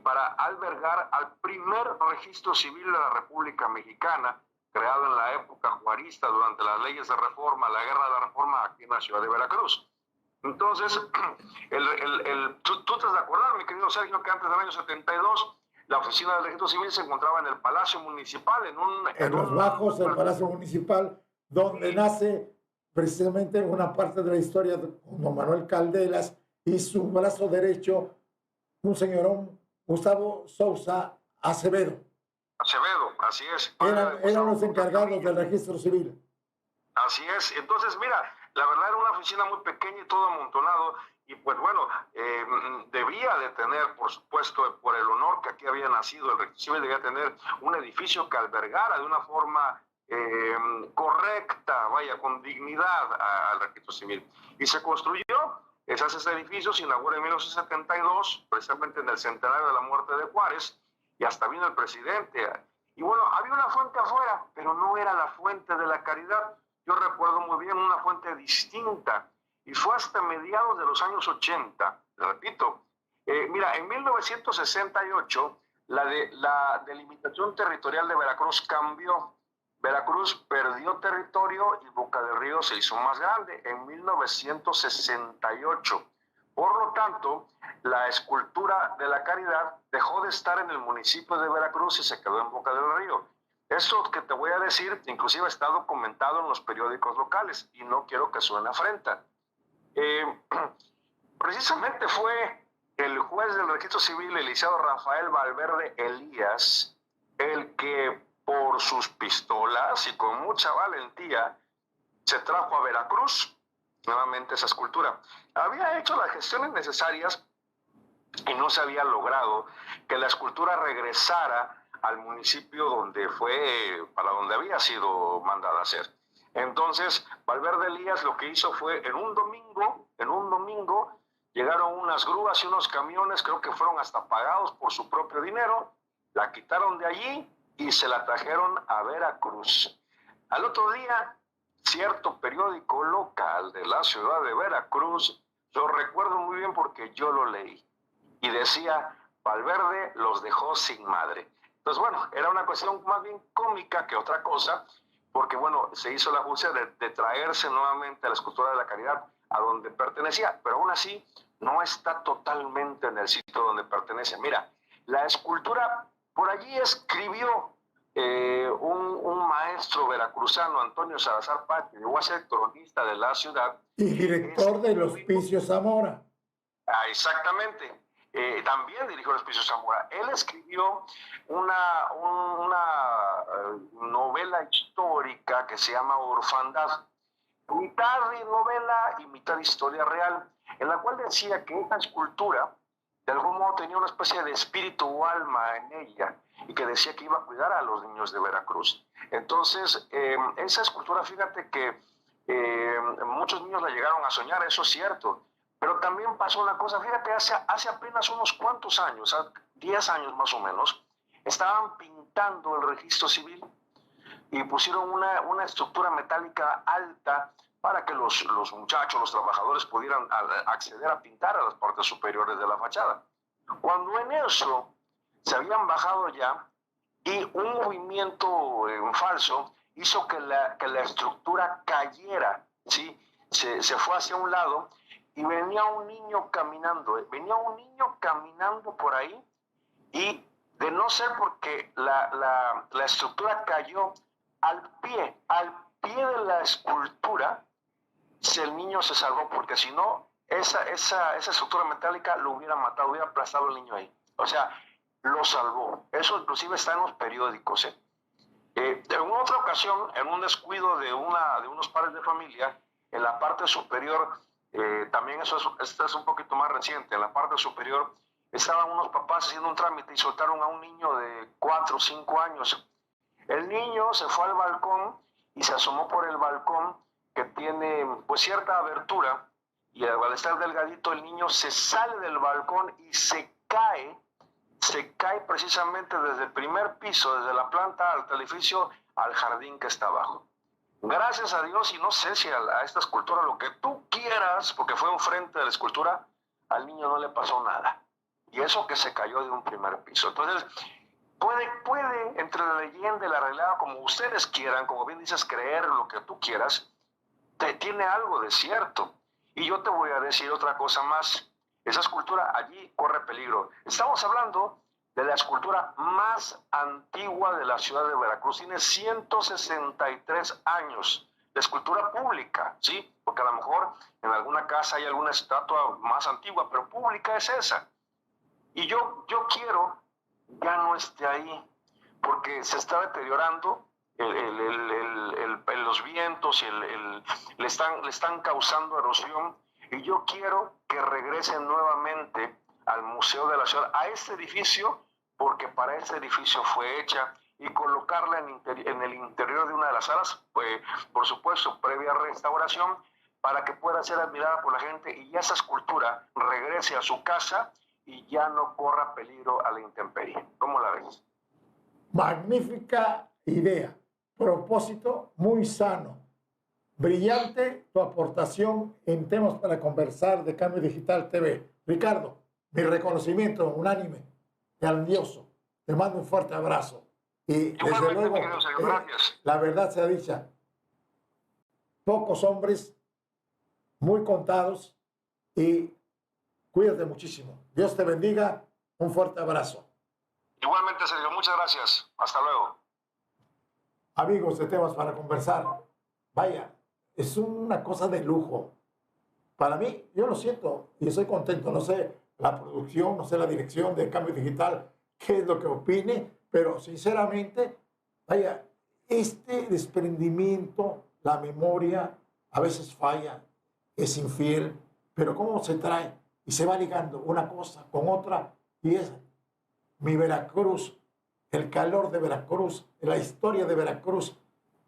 para albergar al primer registro civil de la República Mexicana, creado en la época juarista durante las leyes de reforma, la guerra de la reforma aquí en la ciudad de Veracruz. Entonces, tú te has de acordar, mi querido Sergio, que antes del año 72, la oficina del registro civil se encontraba en el Palacio Municipal, en los bajos del Palacio Municipal, donde nace precisamente una parte de la historia de don Manuel Caldelas y su brazo derecho, un señorón, Gustavo Sousa Acevedo. Acevedo, así es. Eran los encargados del registro civil. Así es. Entonces, mira, la verdad era una oficina muy pequeña y todo amontonado. Y pues bueno, debía de tener, por supuesto, por el honor que aquí había nacido el registro civil, debía tener un edificio que albergara de una forma correcta, vaya, con dignidad al registro civil. Y se construyó, se hace ese edificio, se inaugura en 1972, precisamente en el centenario de la muerte de Juárez, y hasta vino el presidente. Y bueno, había una fuente afuera, pero no era la fuente de la Caridad. Yo recuerdo muy bien una fuente distinta, y fue hasta mediados de los años 80, repito. Mira, en 1968, la delimitación territorial de Veracruz cambió. Veracruz perdió territorio y Boca del Río se hizo más grande en 1968. Por lo tanto, la escultura de la Caridad dejó de estar en el municipio de Veracruz y se quedó en Boca del Río. Eso que te voy a decir, inclusive está documentado en los periódicos locales y no quiero que suene afrenta. Precisamente fue el juez del registro civil, el licenciado Rafael Valverde Elías, el que por sus pistolas y con mucha valentía se trajo a Veracruz nuevamente esa escultura. Había hecho las gestiones necesarias y no se había logrado que la escultura regresara al municipio donde fue, para donde había sido mandada a hacer. Entonces, Valverde Elías lo que hizo fue en un domingo, llegaron unas grúas y unos camiones, creo que fueron hasta pagados por su propio dinero, la quitaron de allí y se la trajeron a Veracruz. Al otro día, cierto periódico local de la ciudad de Veracruz, lo recuerdo muy bien porque yo lo leí, y decía, Valverde los dejó sin madre. Entonces, bueno, era una cuestión más bien cómica que otra cosa, porque, bueno, se hizo la justicia de traerse nuevamente a la escultura de la Caridad a donde pertenecía, pero aún así no está totalmente en el sitio donde pertenece. Mira, la escultura, por allí escribió un maestro veracruzano, Antonio Salazar Paz, que llegó a ser cronista de la ciudad. Y director del Hospicio Zamora. Exactamente. También dirigió el Hospicio Zamora. Él escribió una novela histórica que se llama Orfandad, mitad de novela y mitad historia real, en la cual decía que esta escultura de algún modo tenía una especie de espíritu o alma en ella y que decía que iba a cuidar a los niños de Veracruz. Entonces, esa escultura, fíjate que muchos niños la llegaron a soñar, eso es cierto. Pero también pasó una cosa, fíjate, hace apenas unos cuantos años, 10 años más o menos, estaban pintando el registro civil y pusieron una estructura metálica alta para que los muchachos, los trabajadores pudieran acceder a pintar a las partes superiores de la fachada. Cuando en eso se habían bajado ya y un movimiento falso hizo que la estructura cayera, ¿sí? Se fue hacia un lado. Y venía un niño caminando por ahí, y de no ser porque la estructura cayó al pie de la escultura, el niño se salvó, porque si no, esa estructura metálica lo hubiera matado, hubiera aplastado al niño ahí. O sea, lo salvó. Eso inclusive está en los periódicos. En otra ocasión, en un descuido de unos padres de familia, en la parte superior, también esto es un poquito más reciente, en la parte superior estaban unos papás haciendo un trámite y soltaron a un niño de 4 o 5 años. El niño se fue al balcón y se asomó por el balcón, que tiene pues cierta abertura, y al estar delgadito el niño se sale del balcón y se cae precisamente desde el primer piso, desde la planta alta del edificio al jardín que está abajo. Gracias a Dios, y no sé si a esta escultura, lo que tú quieras, porque fue enfrente de la escultura, al niño no le pasó nada. Y eso que se cayó de un primer piso. Entonces, puede entre la leyenda y la realidad, como ustedes quieran, como bien dices, creer lo que tú quieras, tiene algo de cierto. Y yo te voy a decir otra cosa más. Esa escultura allí corre peligro. Estamos hablando de la escultura más antigua de la ciudad de Veracruz. Tiene 163 años. La escultura pública, ¿sí? Porque a lo mejor en alguna casa hay alguna estatua más antigua, pero pública es esa. Y yo quiero ya no esté ahí, porque se está deteriorando, los vientos le están causando erosión, y yo quiero que regresen nuevamente al Museo de la Ciudad, a este edificio, porque para este edificio fue hecha, y colocarla en el interior de una de las salas, pues, por supuesto, previa restauración, para que pueda ser admirada por la gente y esa escultura regrese a su casa y ya no corra peligro a la intemperie. ¿Cómo la ves? Magnífica idea, propósito muy sano. Brillante tu aportación en temas para conversar de Cambio Digital TV. Ricardo, mi reconocimiento unánime, grandioso. Te mando un fuerte abrazo. Y desde Igualmente, luego, mi querido Sergio, gracias. la verdad sea dicha, pocos hombres, muy contados, y cuídate muchísimo. Dios te bendiga. Un fuerte abrazo. Igualmente, Sergio, muchas gracias. Hasta luego. Amigos de Temas para Conversar, vaya, es una cosa de lujo. Para mí, yo lo siento y estoy contento. No sé la producción, no sé la dirección de Cambio Digital, qué es lo que opine, pero sinceramente, vaya, este desprendimiento, la memoria, a veces falla, es infiel, pero cómo se trae y se va ligando una cosa con otra, y es mi Veracruz, el calor de Veracruz, la historia de Veracruz.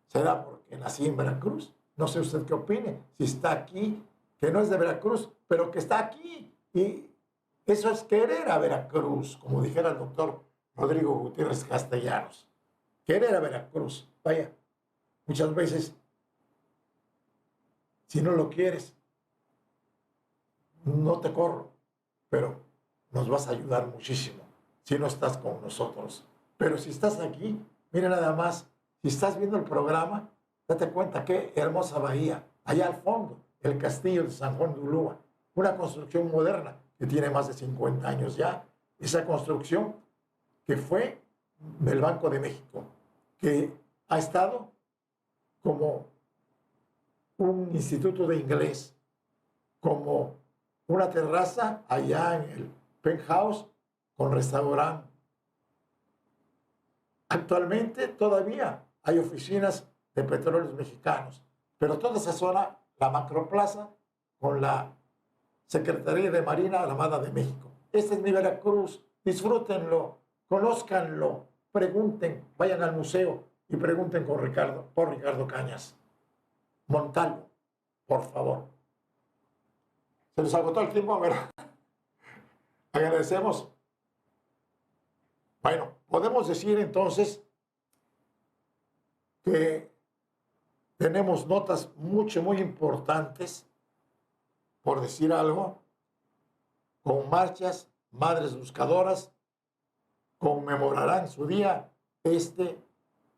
¿Será porque nací en Veracruz? No sé usted qué opine, si está aquí, que no es de Veracruz, pero que está aquí. Y eso es querer a Veracruz, como dijera el doctor Rodrigo Gutiérrez Castellanos. Querer a Veracruz. Vaya, muchas veces, si no lo quieres, no te corro, pero nos vas a ayudar muchísimo si no estás con nosotros. Pero si estás aquí, mira nada más, si estás viendo el programa, date cuenta qué hermosa bahía, allá al fondo, el castillo de San Juan de Ulúa, una construcción moderna que tiene más de 50 años ya, esa construcción que fue del Banco de México, que ha estado como un instituto de inglés, como una terraza allá en el penthouse con restaurante. Actualmente todavía hay oficinas de Petróleos Mexicanos, pero toda esa zona, la macroplaza, con la Secretaría de Marina Armada de México. Este es mi Veracruz, disfrútenlo, conózcanlo, pregunten, vayan al museo y pregunten por Ricardo Cañas. Montalvo, por favor. Se nos agotó el tiempo, ¿verdad? Agradecemos. Bueno, podemos decir entonces que tenemos notas muy importantes, por decir algo, con marchas, madres buscadoras conmemorarán su día este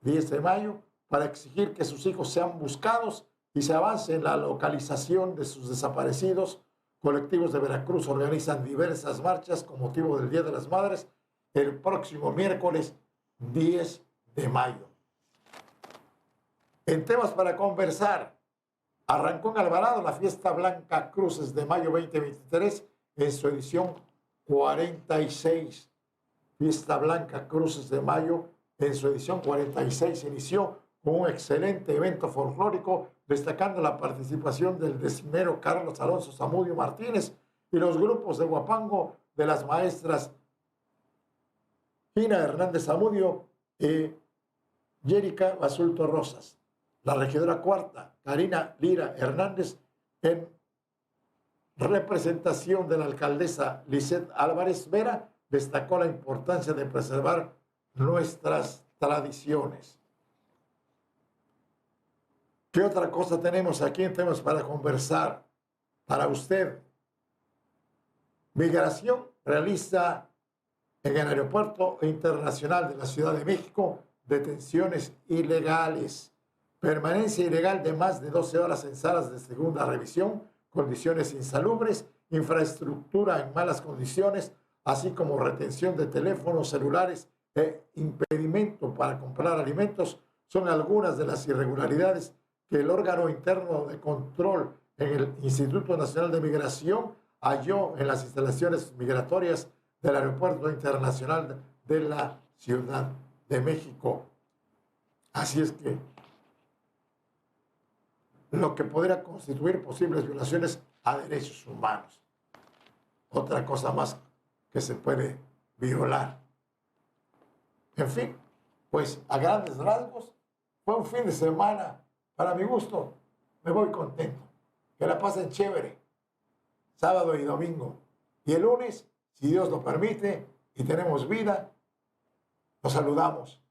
10 de mayo para exigir que sus hijos sean buscados y se avance en la localización de sus desaparecidos. Colectivos de Veracruz organizan diversas marchas con motivo del Día de las Madres el próximo miércoles 10 de mayo. En Temas para Conversar, arrancó en Alvarado la Fiesta Blanca Cruces de Mayo 2023 en su edición 46. Fiesta Blanca Cruces de Mayo en su edición 46 inició con un excelente evento folclórico, destacando la participación del decimero Carlos Alonso Zamudio Martínez y los grupos de Huapango de las maestras Gina Hernández Zamudio y Yérica Basulto Rosas. La regidora cuarta, Karina Lira Hernández, en representación de la alcaldesa Lisette Álvarez Vera, destacó la importancia de preservar nuestras tradiciones. ¿Qué otra cosa tenemos aquí en Temas para Conversar? Para usted, Migración realiza en el Aeropuerto Internacional de la Ciudad de México detenciones ilegales, permanencia ilegal de más de 12 horas en salas de segunda revisión, condiciones insalubres, infraestructura en malas condiciones, así como retención de teléfonos celulares e impedimento para comprar alimentos, son algunas de las irregularidades que el órgano interno de control en el Instituto Nacional de Migración halló en las instalaciones migratorias del Aeropuerto Internacional de la Ciudad de México. Así es que lo que podría constituir posibles violaciones a derechos humanos. Otra cosa más que se puede violar. En fin, pues a grandes rasgos, fue un fin de semana, para mi gusto, me voy contento. Que la pasen chévere, sábado y domingo. Y el lunes, si Dios lo permite y tenemos vida, nos saludamos.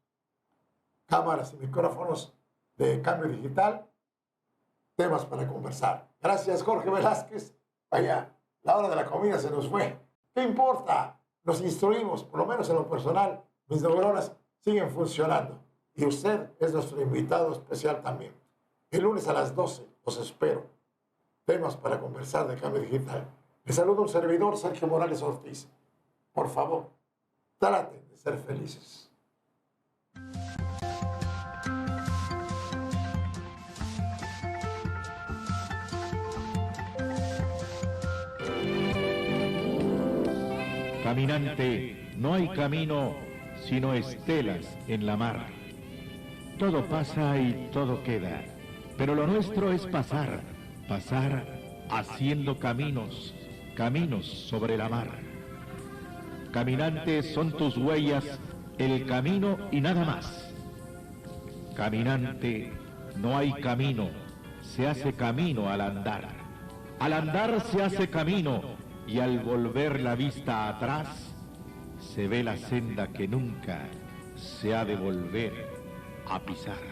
Cámaras y micrófonos de Cambio Digital, Temas para Conversar. Gracias, Jorge Velázquez. Vaya, la hora de la comida se nos fue. ¿Qué importa? Nos instruimos, por lo menos en lo personal. Mis neuronas siguen funcionando. Y usted es nuestro invitado especial también. El lunes a las 12 los espero. Temas para conversar de cambio digital. Les saluda un servidor, Sergio Morales Ortiz. Por favor, traten de ser felices. Caminante, no hay camino sino estelas en la mar. Todo pasa y todo queda, pero lo nuestro es pasar, pasar haciendo caminos, caminos sobre la mar. Caminante, son tus huellas el camino y nada más. Caminante, no hay camino, se hace camino al andar. Al andar se hace camino y al volver la vista atrás se ve la senda que nunca se ha de volver a pisar.